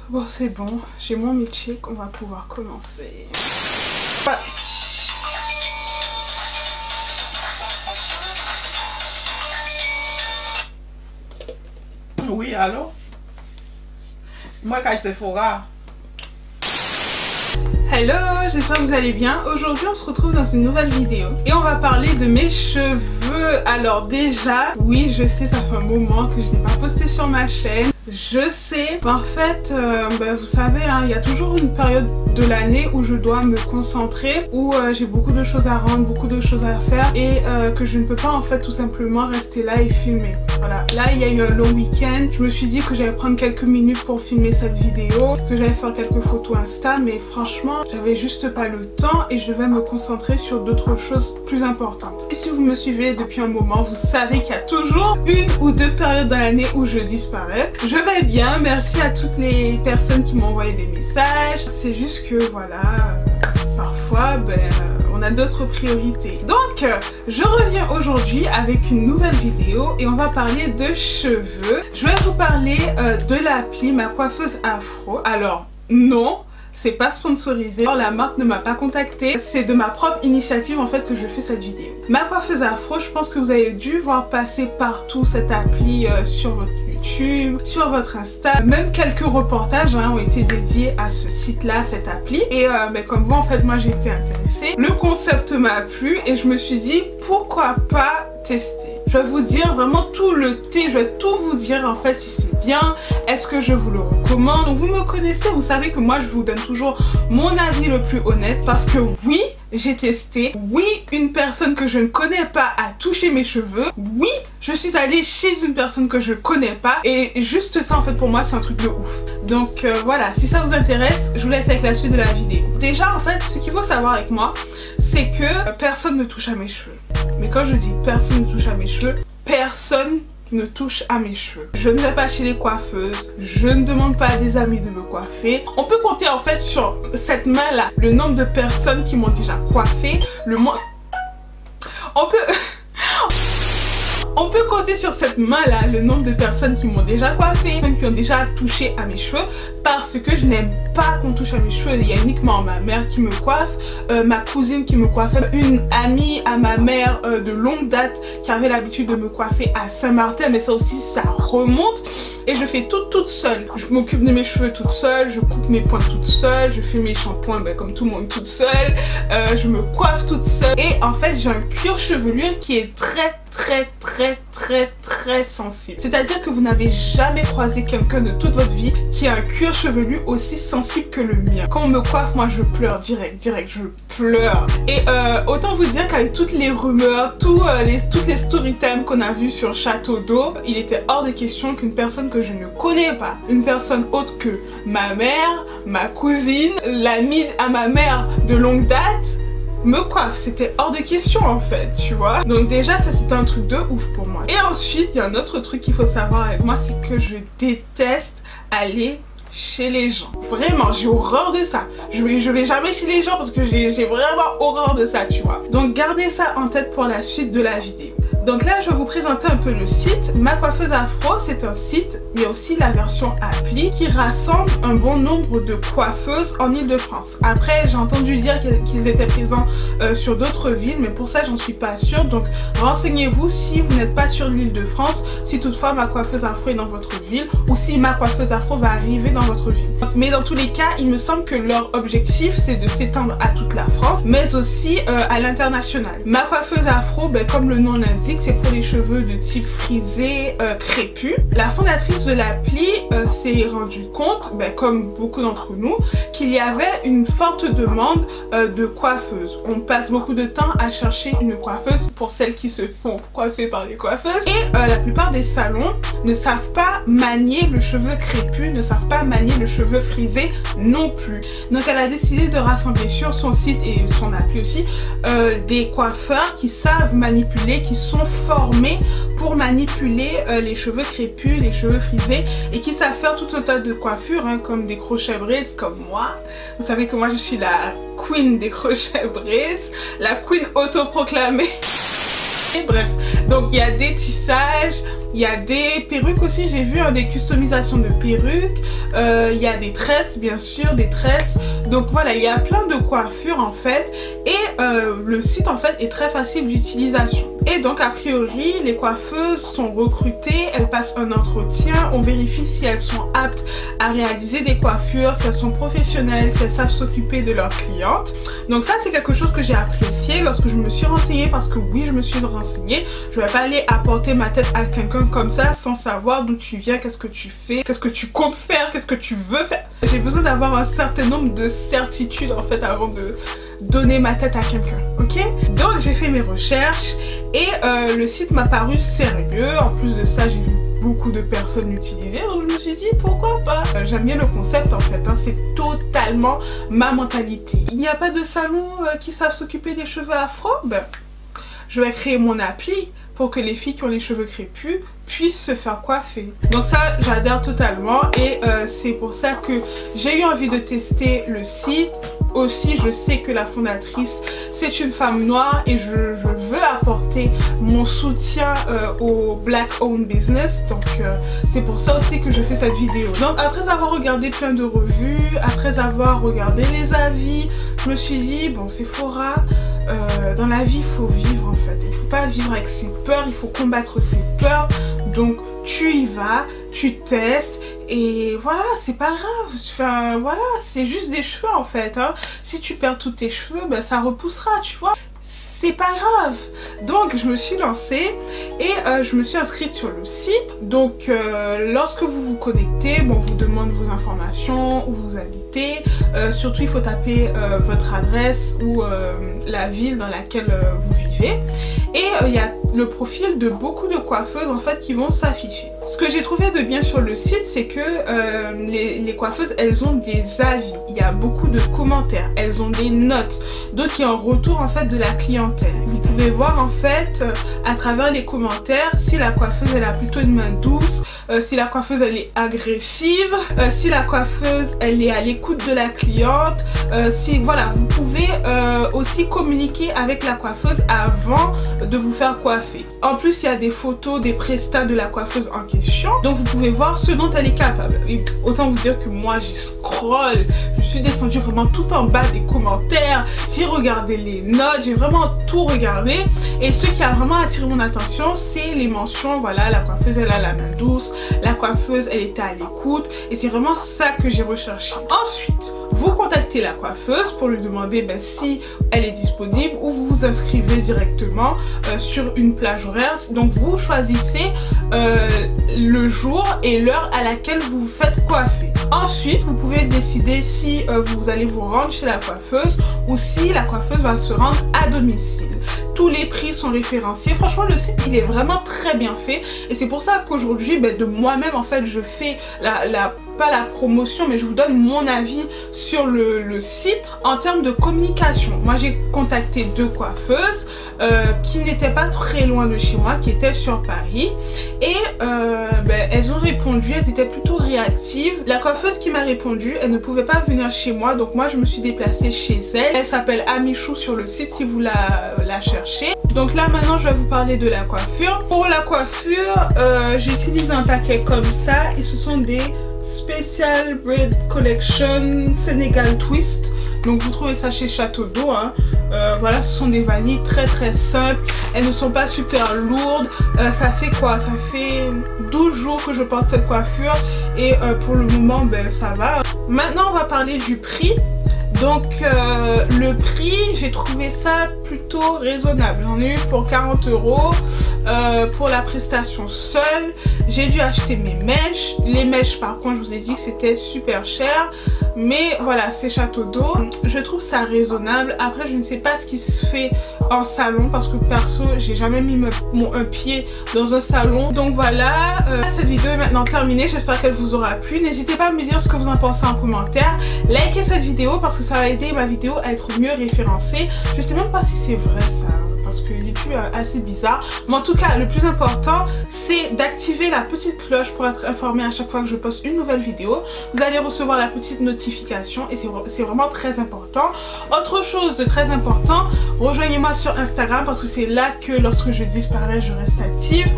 Bon, c'est bon, j'ai mon milkshake, on va pouvoir commencer. Voilà. Oui, allô? Moi, quand c'est Sephora. Hello, j'espère que vous allez bien. Aujourd'hui, on se retrouve dans une nouvelle vidéo et on va parler de mes cheveux. Alors déjà, oui, je sais, ça fait un moment que je n'ai pas posté sur ma chaîne. Je sais, en fait, vous savez, hein, il y a toujours une période de l'année où je dois me concentrer, où j'ai beaucoup de choses à rendre, beaucoup de choses à faire et que je ne peux pas en fait tout simplement rester là et filmer. Voilà, là il y a eu un long week-end, je me suis dit que j'allais prendre quelques minutes pour filmer cette vidéo, que j'allais faire quelques photos Insta, mais franchement, j'avais juste pas le temps et je devais me concentrer sur d'autres choses plus importantes. Et si vous me suivez depuis un moment, vous savez qu'il y a toujours une ou deux périodes dans l'année où je disparais. Je vais bien, merci à toutes les personnes qui m'ont envoyé des messages. C'est juste que voilà, parfois on a d'autres priorités. Donc je reviens aujourd'hui avec une nouvelle vidéo et on va parler de cheveux. Je vais vous parler de l'appli Ma Coiffeuse Afro. Alors non, c'est pas sponsorisé, la marque ne m'a pas contacté, c'est de ma propre initiative en fait que je fais cette vidéo. Ma Coiffeuse Afro, je pense que vous avez dû voir passer partout cette appli sur votre YouTube, sur votre Insta, même quelques reportages ont été dédiés à ce site-là, cette appli. Et comme vous en fait, moi j'ai été intéressée, le concept m'a plu et je me suis dit pourquoi pas tester. Je vais vous dire vraiment tout le thé, je vais tout vous dire en fait si c'est bien, est-ce que je vous le recommande. Donc vous me connaissez, vous savez que moi je vous donne toujours mon avis le plus honnête parce que oui, j'ai testé, oui, une personne que je ne connais pas a touché mes cheveux, oui, je suis allée chez une personne que je connais pas et juste ça en fait pour moi c'est un truc de ouf. Donc voilà, si ça vous intéresse, je vous laisse avec la suite de la vidéo. Déjà en fait, ce qu'il faut savoir avec moi, c'est que personne ne touche à mes cheveux. Mais quand je dis personne ne touche à mes cheveux, personne ne touche à mes cheveux. Je ne vais pas chez les coiffeuses, je ne demande pas à des amis de me coiffer. On peut compter en fait sur cette main là le nombre de personnes qui m'ont déjà coiffé, on peut compter sur cette main-là le nombre de personnes qui m'ont déjà coiffé, qui ont déjà touché à mes cheveux, parce que je n'aime pas qu'on touche à mes cheveux. Il y a uniquement ma mère qui me coiffe, ma cousine qui me coiffe, une amie à ma mère de longue date qui avait l'habitude de me coiffer à Saint-Martin, mais ça aussi ça remonte et je fais tout toute seule. Je m'occupe de mes cheveux toute seule, je coupe mes points toute seule, je fais mes shampoings comme tout le monde toute seule, je me coiffe toute seule et en fait j'ai un cuir chevelu qui est très sensible. C'est-à-dire que vous n'avez jamais croisé quelqu'un de toute votre vie qui a un cuir chevelu aussi sensible que le mien. Quand on me coiffe, moi je pleure direct, je pleure. Et autant vous dire qu'avec toutes les rumeurs, toutes les story time qu'on a vues sur Château d'Eau, il était hors de question qu'une personne que je ne connais pas, une personne autre que ma mère, ma cousine, l'amie à ma mère de longue date, me coiffe. C'était hors de question en fait, tu vois. Donc déjà ça c'est un truc de ouf pour moi. Et ensuite il y a un autre truc qu'il faut savoir avec moi, c'est que je déteste aller chez les gens. Vraiment, j'ai horreur de ça. Je vais jamais chez les gens parce que j'ai vraiment horreur de ça, tu vois. Donc gardez ça en tête pour la suite de la vidéo. Donc là je vais vous présenter un peu le site. Ma Coiffeuse Afro, c'est un site, mais aussi la version appli qui rassemble un bon nombre de coiffeuses en Ile-de-France. Après j'ai entendu dire qu'ils étaient présents sur d'autres villes, mais pour ça j'en suis pas sûre. Donc renseignez-vous si vous n'êtes pas sur l'Île-de-France, si toutefois Ma Coiffeuse Afro est dans votre ville ou si Ma Coiffeuse Afro va arriver dans votre ville. Mais dans tous les cas, il me semble que leur objectif c'est de s'étendre à toute la France, mais aussi à l'international. Ma Coiffeuse Afro, comme le nom l'indique, c'est pour les cheveux de type frisé, crépus. La fondatrice de l'appli s'est rendue compte, comme beaucoup d'entre nous, qu'il y avait une forte demande de coiffeuses. On passe beaucoup de temps à chercher une coiffeuse pour celles qui se font coiffer par les coiffeuses. Et la plupart des salons ne savent pas manier le cheveu crépus, ne savent pas manier le cheveu frisé non plus. Donc elle a décidé de rassembler sur son site et son appli aussi des coiffeurs qui savent manipuler, qui sont formés pour manipuler les cheveux crépus, les cheveux frisés et qui savent faire tout un tas de coiffures comme des crochets braids comme moi. Vous savez que moi je suis la queen des crochets braids, la queen autoproclamée. Et bref, donc il y a des tissages, il y a des perruques aussi, j'ai vu des customisations de perruques, il y a des tresses bien sûr, des tresses. Donc voilà, il y a plein de coiffures en fait et le site en fait est très facile d'utilisation. Et donc a priori les coiffeuses sont recrutées, elles passent un entretien, on vérifie si elles sont aptes à réaliser des coiffures, si elles sont professionnelles, si elles savent s'occuper de leurs clientes. Donc ça c'est quelque chose que j'ai apprécié lorsque je me suis renseignée, parce que oui je me suis renseignée, je vais pas aller apporter ma tête à quelqu'un comme ça sans savoir d'où tu viens, qu'est-ce que tu fais, qu'est-ce que tu comptes faire, qu'est-ce que tu veux faire. J'ai besoin d'avoir un certain nombre de certitudes en fait avant de donner ma tête à quelqu'un, ok? Donc j'ai fait mes recherches et le site m'a paru sérieux. En plus de ça j'ai vu beaucoup de personnes l'utiliser, donc je me suis dit pourquoi pas. J'aime bien le concept en fait, hein, c'est totalement ma mentalité. Il n'y a pas de salon qui savent s'occuper des cheveux afro? Ben, je vais créer mon appli pour que les filles qui ont les cheveux crépus puissent se faire coiffer. Donc ça j'adhère totalement et c'est pour ça que j'ai eu envie de tester le site. Aussi je sais que la fondatrice c'est une femme noire et je veux apporter mon soutien au black owned business, donc c'est pour ça aussi que je fais cette vidéo. Donc après avoir regardé plein de revues, après avoir regardé les avis, je me suis dit bon Sephora, dans la vie il faut vivre en fait, il faut pas vivre avec ses peurs, il faut combattre ses peurs. Donc tu y vas, tu testes et voilà, c'est pas grave. Enfin voilà, c'est juste des cheveux en fait, hein. Si tu perds tous tes cheveux, ben ça repoussera, tu vois. C'est pas grave. Donc je me suis lancée et je me suis inscrite sur le site. Donc lorsque vous vous connectez, bon, on vous demande vos informations, où vous habitez. Surtout il faut taper votre adresse ou la ville dans laquelle vous vivez. Et il y a le profil de beaucoup de coiffeuses en fait qui vont s'afficher. Ce que j'ai trouvé de bien sur le site, c'est que les coiffeuses, elles ont des avis, il y a beaucoup de commentaires, elles ont des notes, donc il y a un retour en fait de la clientèle. Vous pouvez voir en fait à travers les commentaires si la coiffeuse elle a plutôt une main douce, si la coiffeuse elle est agressive, si la coiffeuse elle est à l'écoute de la cliente, si voilà, vous pouvez aussi communiquer avec la coiffeuse avant de vous faire coiffer. En plus il y a des photos des prestats de la coiffeuse en question, donc vous pouvez voir ce dont elle est capable. Et autant vous dire que moi j'ai scroll, je suis descendue vraiment tout en bas des commentaires, j'ai regardé les notes, j'ai vraiment tout regardé et ce qui a vraiment attiré mon attention c'est les mentions, voilà, la coiffeuse elle a la main douce, la coiffeuse elle était à l'écoute et c'est vraiment ça que j'ai recherché. Ensuite vous contactez la coiffeuse pour lui demander ben, si elle est disponible ou vous vous inscrivez directement sur une plage horaire. Donc vous choisissez le jour et l'heure à laquelle vous vous faites coiffer. Ensuite vous pouvez décider si vous allez vous rendre chez la coiffeuse ou si la coiffeuse va se rendre à domicile. Tous les prix sont référenciés. Franchement le site il est vraiment très bien fait et c'est pour ça qu'aujourd'hui ben, de moi-même en fait je fais pas la promotion mais je vous donne mon avis sur le site en termes de communication. Moi j'ai contacté deux coiffeuses qui n'étaient pas très loin de chez moi, qui étaient sur Paris et ben, elles ont répondu, elles étaient plutôt réactives. La coiffeuse qui m'a répondu, elle ne pouvait pas venir chez moi donc moi je me suis déplacée chez elle. Elle s'appelle Amichou sur le site si vous la cherchez. Donc là maintenant je vais vous parler de la coiffure. Pour la coiffure j'utilise un paquet comme ça et ce sont des Special Braid Collection Senegal Twist. Donc vous trouvez ça chez Château d'Eau, hein. Voilà, ce sont des vanilles très simples. Elles ne sont pas super lourdes. Ça fait quoi? Ça fait 12 jours que je porte cette coiffure et pour le moment ben, ça va. Maintenant on va parler du prix. Donc le prix, j'ai trouvé ça plutôt raisonnable. J'en ai eu pour 40 € pour la prestation seule. J'ai dû acheter mes mèches. Les mèches par contre je vous ai dit que c'était super cher. Mais voilà, c'est Château d'Eau. Je trouve ça raisonnable. Après je ne sais pas ce qui se fait en salon parce que perso j'ai jamais mis un pied dans un salon. Donc voilà, cette vidéo est maintenant terminée. J'espère qu'elle vous aura plu. N'hésitez pas à me dire ce que vous en pensez en commentaire. Likez cette vidéo parce que ça va aider ma vidéo à être mieux référencée. Je sais même pas si c'est vrai ça, parce que YouTube statut assez bizarre. Mais en tout cas, le plus important, c'est d'activer la petite cloche pour être informé à chaque fois que je poste une nouvelle vidéo. Vous allez recevoir la petite notification et c'est vraiment très important. Autre chose de très important, rejoignez-moi sur Instagram parce que c'est là que lorsque je disparais, je reste active.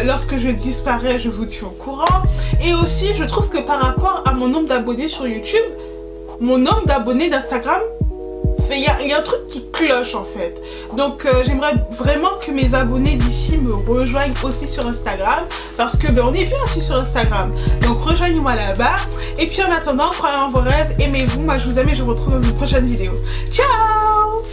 Lorsque je disparais, je vous tiens au courant. Et aussi, je trouve que par rapport à mon nombre d'abonnés sur YouTube, mon nombre d'abonnés d'Instagram, il y a un truc qui cloche en fait. Donc j'aimerais vraiment que mes abonnés d'ici me rejoignent aussi sur Instagram parce que on est bien aussi sur Instagram. Donc rejoignez-moi là-bas. Et puis en attendant, croyez en vos rêves, aimez-vous. Moi je vous aime et je vous retrouve dans une prochaine vidéo. Ciao!